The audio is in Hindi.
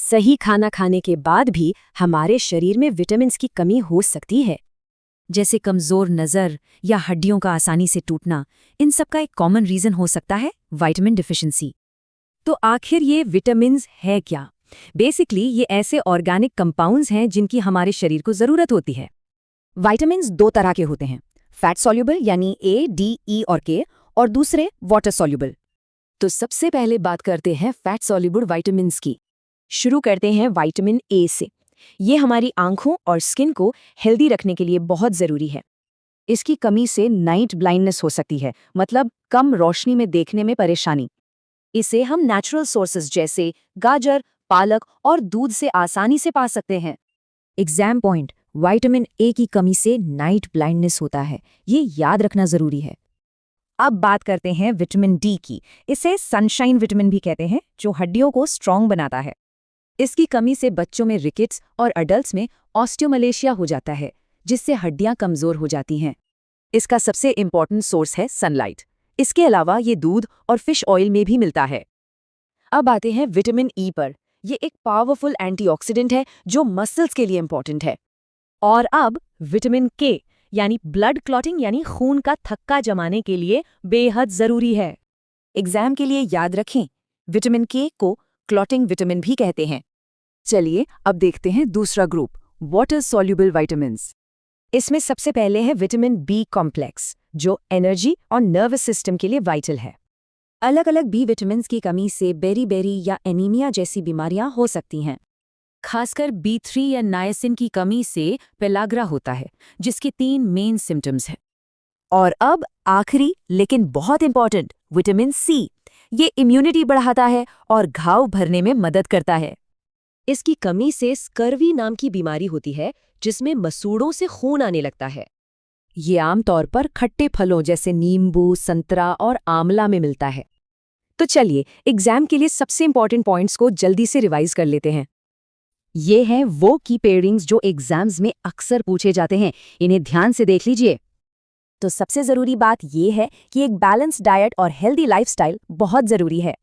सही खाना खाने के बाद भी हमारे शरीर में विटामिन्स की कमी हो सकती है, जैसे कमजोर नज़र या हड्डियों का आसानी से टूटना। इन सब का एक कॉमन रीज़न हो सकता है विटामिन डिफिशिएंसी। तो आखिर ये विटामिन्स है क्या? बेसिकली ये ऐसे ऑर्गेनिक कंपाउंड्स हैं जिनकी हमारे शरीर को ज़रूरत होती है। विटामिन्स दो तरह के होते हैं, फैट सॉल्युबल यानी ए, डी, ई और के, और दूसरे वाटर सॉल्युबल। तो सबसे पहले बात करते हैं फैट सॉल्युबल विटामिन्स की। शुरू करते हैं विटामिन ए से। ये हमारी आंखों और स्किन को हेल्दी रखने के लिए बहुत ज़रूरी है। इसकी कमी से नाइट ब्लाइंडनेस हो सकती है, मतलब कम रोशनी में देखने में परेशानी। इसे हम नेचुरल सोर्सेज जैसे गाजर, पालक और दूध से आसानी से पा सकते हैं। एग्जाम पॉइंट, विटामिन ए की कमी से नाइट ब्लाइंडनेस होता है, ये याद रखना जरूरी है। अब बात करते हैं विटामिन डी की। इसे सनशाइन विटामिन भी कहते हैं, जो हड्डियों को स्ट्रॉन्ग बनाता है। इसकी कमी से बच्चों में रिकेट्स और अडल्ट्स में ऑस्टियोमलेशिया हो जाता है, जिससे हड्डियां कमजोर हो जाती हैं। इसका सबसे इम्पॉर्टेंट सोर्स है सनलाइट। इसके अलावा ये दूध और फिश ऑयल में भी मिलता है। अब आते हैं विटामिन ई पर। ये एक पावरफुल एंटीऑक्सीडेंट है जो मसल्स के लिए इम्पॉर्टेंट है। और अब विटामिन के यानी ब्लड क्लॉटिंग यानी खून का थक्का जमाने के लिए बेहद जरूरी है। एग्जाम के लिए याद रखें, विटामिन के को क्लॉटिंग विटामिन भी कहते हैं। चलिए अब देखते हैं दूसरा ग्रुप, वाटर सॉल्युबल विटामिन्स। इसमें सबसे पहले है विटामिन बी कॉम्प्लेक्स, जो एनर्जी और नर्वस सिस्टम के लिए वाइटल है। अलग अलग बी विटामिन्स की कमी से बेरी या एनीमिया जैसी बीमारियां हो सकती हैं। खासकर B3 या नायसिन की कमी से पेलाग्रा होता है, जिसके 3 मेन सिम्टम्स हैं। और अब आखिरी लेकिन बहुत इंपॉर्टेंट, विटामिन सी। ये इम्यूनिटी बढ़ाता है और घाव भरने में मदद करता है। इसकी कमी से स्कर्वी नाम की बीमारी होती है, जिसमें मसूड़ों से खून आने लगता है। ये आमतौर पर खट्टे फलों जैसे नींबू, संतरा और आंवला में मिलता है। तो चलिए एग्जाम के लिए सबसे इंपॉर्टेंट पॉइंट्स को जल्दी से रिवाइज कर लेते हैं। ये हैं वो की पेयरिंग्स जो एग्जाम्स में अक्सर पूछे जाते हैं, इन्हें ध्यान से देख लीजिए। तो सबसे ज़रूरी बात यह है कि एक बैलेंस डाइट और हेल्दी लाइफस्टाइल बहुत ज़रूरी है।